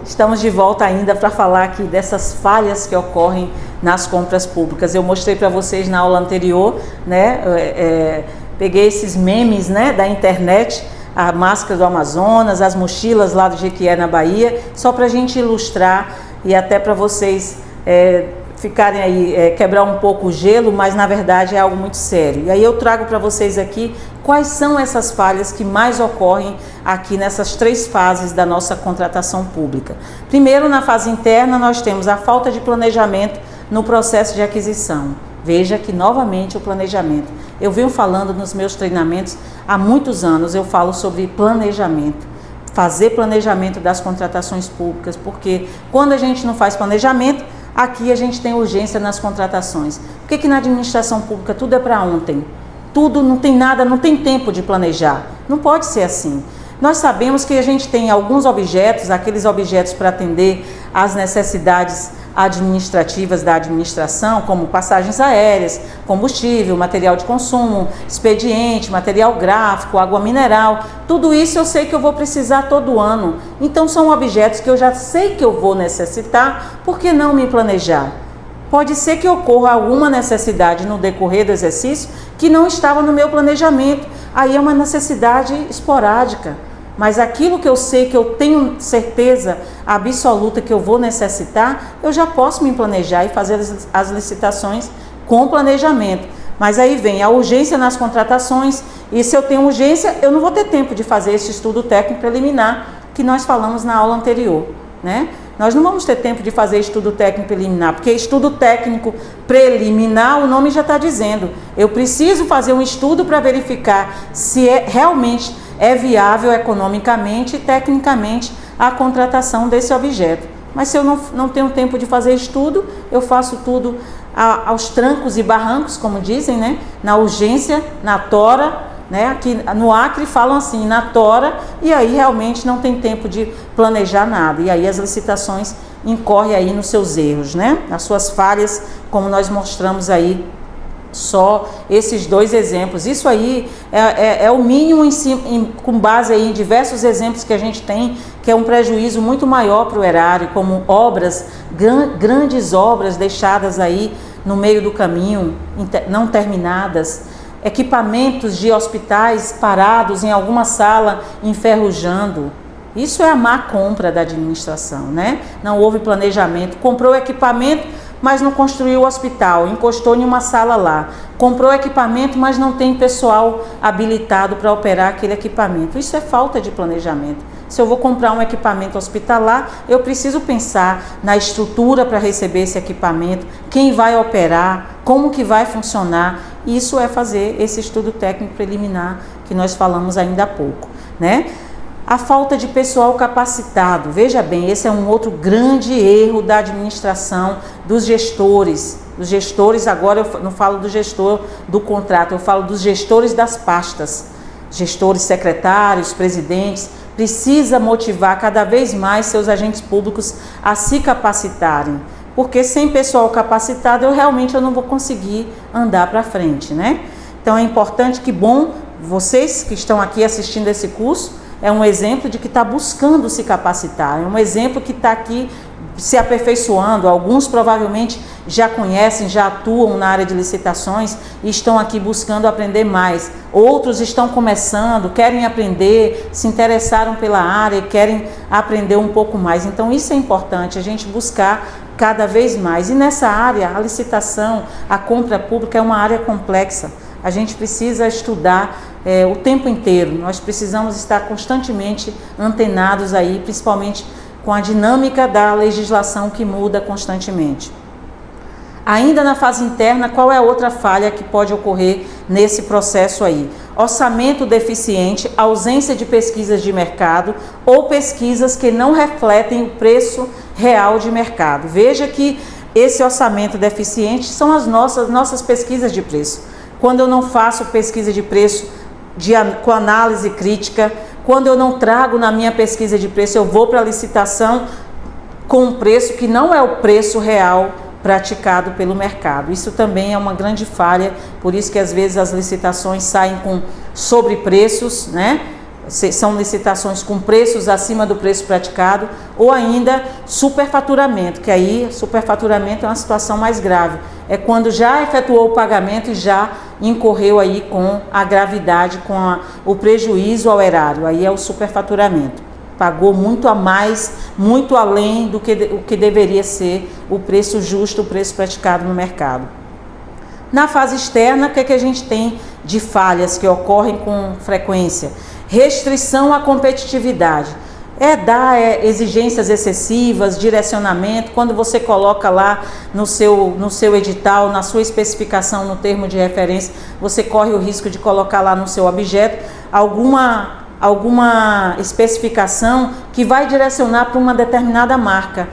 Estamos de volta ainda para falar aqui dessas falhas que ocorrem nas compras públicas. Eu mostrei para vocês na aula anterior, né? Peguei esses memes, né, da internet, a máscara do Amazonas, as mochilas lá do Jequié na Bahia, só para a gente ilustrar e até para vocês ficarem aí, quebrar um pouco o gelo, mas na verdade é algo muito sério. E aí eu trago para vocês aqui quais são essas falhas que mais ocorrem aqui nessas 3 fases da nossa contratação pública. Primeiro, na fase interna, nós temos a falta de planejamento no processo de aquisição. Veja que novamente o planejamento. Eu venho falando nos meus treinamentos há muitos anos, eu falo sobre planejamento. Fazer planejamento das contratações públicas, porque quando a gente não faz planejamento, aqui a gente tem urgência nas contratações. Por que na administração pública tudo é para ontem? Tudo não tem nada, não tem tempo de planejar. Não pode ser assim. Nós sabemos que a gente tem alguns objetos, aqueles objetos para atender às necessidades administrativas da administração, como passagens aéreas, combustível, material de consumo, expediente, material gráfico, água mineral, tudo isso eu sei que eu vou precisar todo ano. Então são objetos que eu já sei que eu vou necessitar, por que não me planejar? Pode ser que ocorra alguma necessidade no decorrer do exercício que não estava no meu planejamento, aí é uma necessidade esporádica. Mas aquilo que eu sei, que eu tenho certeza absoluta que eu vou necessitar, eu já posso me planejar e fazer as licitações com planejamento. Mas aí vem a urgência nas contratações, e se eu tenho urgência, eu não vou ter tempo de fazer esse estudo técnico preliminar que nós falamos na aula anterior, né? Nós não vamos ter tempo de fazer estudo técnico preliminar, porque estudo técnico preliminar, o nome já está dizendo. Eu preciso fazer um estudo para verificar se realmente é viável economicamente e tecnicamente a contratação desse objeto. Mas se eu não tenho tempo de fazer estudo, eu faço tudo aos trancos e barrancos, como dizem, né? Na urgência, na tora, né? Aqui no Acre falam assim, na tora, e aí realmente não tem tempo de planejar nada. E aí as licitações incorrem aí nos seus erros, né? Nas suas falhas, como nós mostramos aí, só esses 2 exemplos. Isso aí é o mínimo com base aí em diversos exemplos que a gente tem, que é um prejuízo muito maior para o erário, como obras, grandes obras deixadas aí no meio do caminho, não terminadas, equipamentos de hospitais parados em alguma sala enferrujando. Isso é a má compra da administração, né? Não houve planejamento, comprou equipamento, mas não construiu o hospital, encostou em uma sala lá. Comprou equipamento, mas não tem pessoal habilitado para operar aquele equipamento. Isso é falta de planejamento. Se eu vou comprar um equipamento hospitalar, eu preciso pensar na estrutura para receber esse equipamento, quem vai operar, como que vai funcionar. Isso é fazer esse estudo técnico preliminar que nós falamos ainda há pouco, né? A falta de pessoal capacitado, veja bem, esse é um outro grande erro da administração, dos gestores. Os gestores, agora eu não falo do gestor do contrato, eu falo dos gestores das pastas. Gestores, secretários, presidentes, precisa motivar cada vez mais seus agentes públicos a se capacitarem. Porque sem pessoal capacitado, eu não vou conseguir andar para frente, né? Então é importante que, vocês que estão aqui assistindo esse curso, é um exemplo de que está buscando se capacitar, é um exemplo que está aqui se aperfeiçoando. Alguns provavelmente já conhecem, já atuam na área de licitações e estão aqui buscando aprender mais. Outros estão começando, querem aprender, se interessaram pela área e querem aprender um pouco mais. Então isso é importante, a gente buscar cada vez mais. E nessa área, a licitação, a compra pública é uma área complexa. A gente precisa estudar o tempo inteiro, nós precisamos estar constantemente antenados aí, principalmente com a dinâmica da legislação que muda constantemente. Ainda na fase interna, qual é a outra falha que pode ocorrer nesse processo aí? Orçamento deficiente, ausência de pesquisas de mercado ou pesquisas que não refletem o preço real de mercado. Veja que esse orçamento deficiente são as nossas pesquisas de preço. Quando eu não faço pesquisa de preço com análise crítica, quando eu não trago na minha pesquisa de preço, eu vou para a licitação com um preço que não é o preço real praticado pelo mercado. Isso também é uma grande falha, por isso que às vezes as licitações saem com sobrepreços, né? são licitações com preços acima do preço praticado, ou ainda superfaturamento, que aí superfaturamento é uma situação mais grave. É quando já efetuou o pagamento e já incorreu aí com a gravidade, com o prejuízo ao erário, aí é o superfaturamento. Pagou muito a mais, muito além do que o que deveria ser o preço justo, o preço praticado no mercado. Na fase externa, o que a gente tem de falhas que ocorrem com frequência? Restrição à competitividade. Dar exigências excessivas, direcionamento. Quando você coloca lá no seu edital, na sua especificação, no termo de referência, você corre o risco de colocar lá no seu objeto alguma especificação que vai direcionar para uma determinada marca.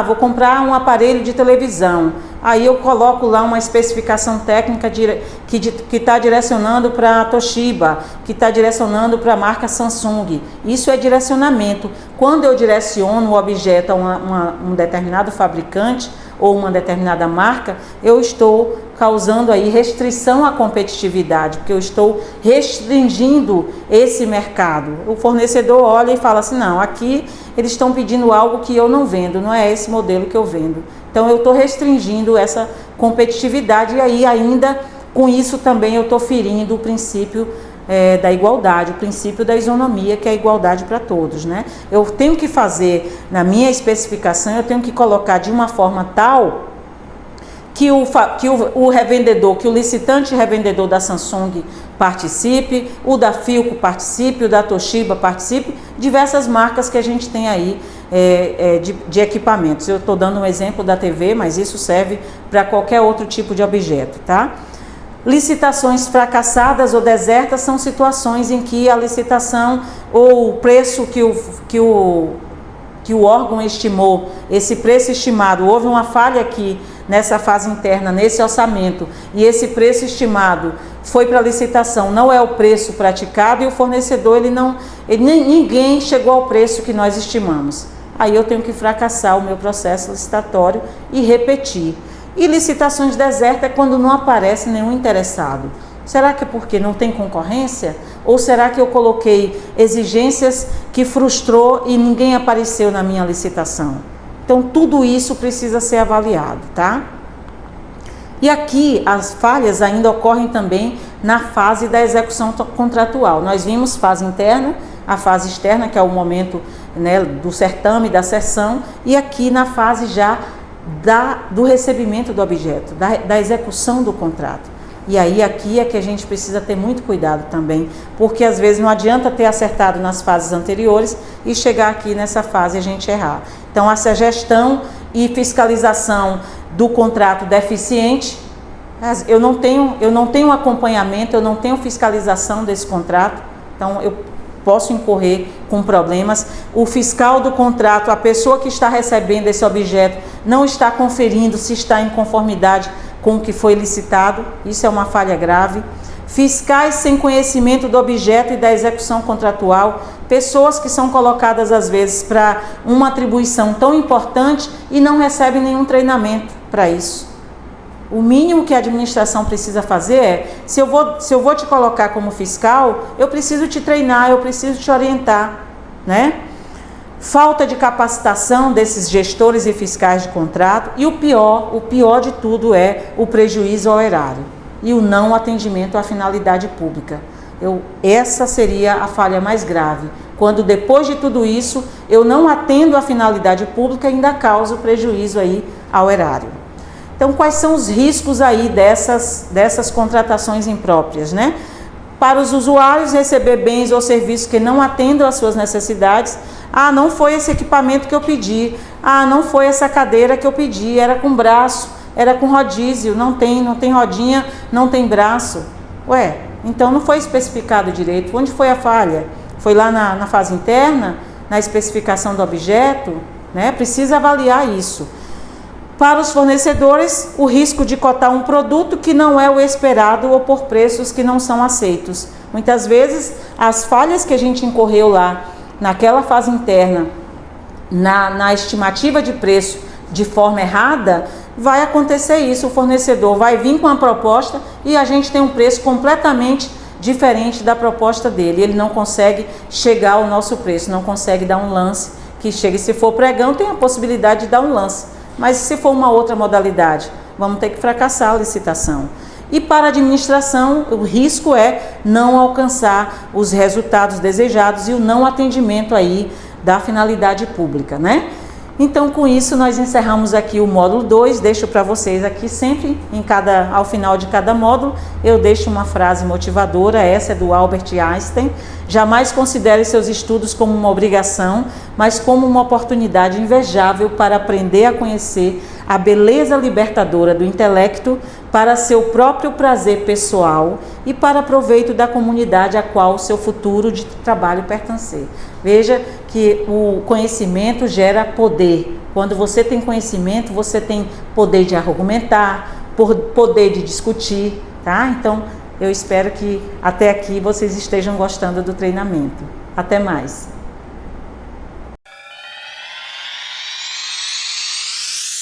Vou comprar um aparelho de televisão. Aí eu coloco lá uma especificação técnica que está direcionando para a Toshiba, que está direcionando para a marca Samsung. Isso é direcionamento. Quando eu direciono o objeto a um determinado fabricante ou uma determinada marca, eu estou causando aí restrição à competitividade, porque eu estou restringindo esse mercado. O fornecedor olha e fala assim, não, aqui eles estão pedindo algo que eu não vendo, não é esse modelo que eu vendo. Então eu estou restringindo essa competitividade e aí ainda com isso também eu estou ferindo o princípio da igualdade, o princípio da isonomia, que é a igualdade para todos, né? Eu tenho que fazer, na minha especificação, eu tenho que colocar de uma forma tal que o revendedor, que o licitante revendedor da Samsung participe, o da Philco participe, o da Toshiba participe, diversas marcas que a gente tem aí de equipamentos. Eu estou dando um exemplo da TV, mas isso serve para qualquer outro tipo de objeto, tá? Licitações fracassadas ou desertas são situações em que a licitação ou o preço que o órgão estimou, esse preço estimado, houve uma falha aqui nessa fase interna, nesse orçamento, e esse preço estimado foi para licitação, não é o preço praticado e o fornecedor, ninguém chegou ao preço que nós estimamos. Aí eu tenho que fracassar o meu processo licitatório e repetir. E licitações desertas é quando não aparece nenhum interessado. Será que é porque não tem concorrência? Ou será que eu coloquei exigências que frustrou e ninguém apareceu na minha licitação? Então tudo isso precisa ser avaliado, tá? E aqui as falhas ainda ocorrem também na fase da execução contratual. Nós vimos fase interna, a fase externa, que é o momento, né, do certame, da sessão, e aqui na fase já do recebimento do objeto, da execução do contrato. E aí aqui é que a gente precisa ter muito cuidado também, porque às vezes não adianta ter acertado nas fases anteriores e chegar aqui nessa fase a gente errar. Então essa gestão e fiscalização do contrato deficiente, eu não tenho acompanhamento, eu não tenho fiscalização desse contrato, então eu posso incorrer com problemas. O fiscal do contrato, a pessoa que está recebendo esse objeto, não está conferindo se está em conformidade com o que foi licitado, isso é uma falha grave. Fiscais sem conhecimento do objeto e da execução contratual, pessoas que são colocadas às vezes para uma atribuição tão importante e não recebem nenhum treinamento para isso. O mínimo que a administração precisa fazer é, se eu vou te colocar como fiscal, eu preciso te treinar, eu preciso te orientar, né? Falta de capacitação desses gestores e fiscais de contrato e o pior de tudo é o prejuízo ao erário e o não atendimento à finalidade pública. Essa seria a falha mais grave, quando depois de tudo isso eu não atendo à finalidade pública e ainda causo prejuízo aí ao erário. Então, quais são os riscos aí dessas contratações impróprias, né? Para os usuários, receber bens ou serviços que não atendam às suas necessidades. Não foi esse equipamento que eu pedi. Não foi essa cadeira que eu pedi. Era com braço, era com rodízio. Não tem rodinha, não tem braço. Então não foi especificado direito. Onde foi a falha? Foi lá na fase interna, na especificação do objeto, né? Precisa avaliar isso. Para os fornecedores, o risco de cotar um produto que não é o esperado ou por preços que não são aceitos. Muitas vezes, as falhas que a gente incorreu lá, naquela fase interna, na estimativa de preço de forma errada, vai acontecer isso. O fornecedor vai vir com a proposta e a gente tem um preço completamente diferente da proposta dele. Ele não consegue chegar ao nosso preço, não consegue dar um lance que chegue. Se for pregão, tem a possibilidade de dar um lance, mas se for uma outra modalidade, vamos ter que fracassar a licitação. E para a administração, o risco é não alcançar os resultados desejados e o não atendimento aí da finalidade pública, né? Então, com isso, nós encerramos aqui o módulo 2. Deixo para vocês aqui sempre, ao final de cada módulo, eu deixo uma frase motivadora. Essa é do Albert Einstein. Jamais considere seus estudos como uma obrigação, mas como uma oportunidade invejável para aprender a conhecer a beleza libertadora do intelecto para seu próprio prazer pessoal e para proveito da comunidade a qual seu futuro de trabalho pertencer. Veja que o conhecimento gera poder. Quando você tem conhecimento, você tem poder de argumentar, poder de discutir, tá? Então, eu espero que até aqui vocês estejam gostando do treinamento. Até mais!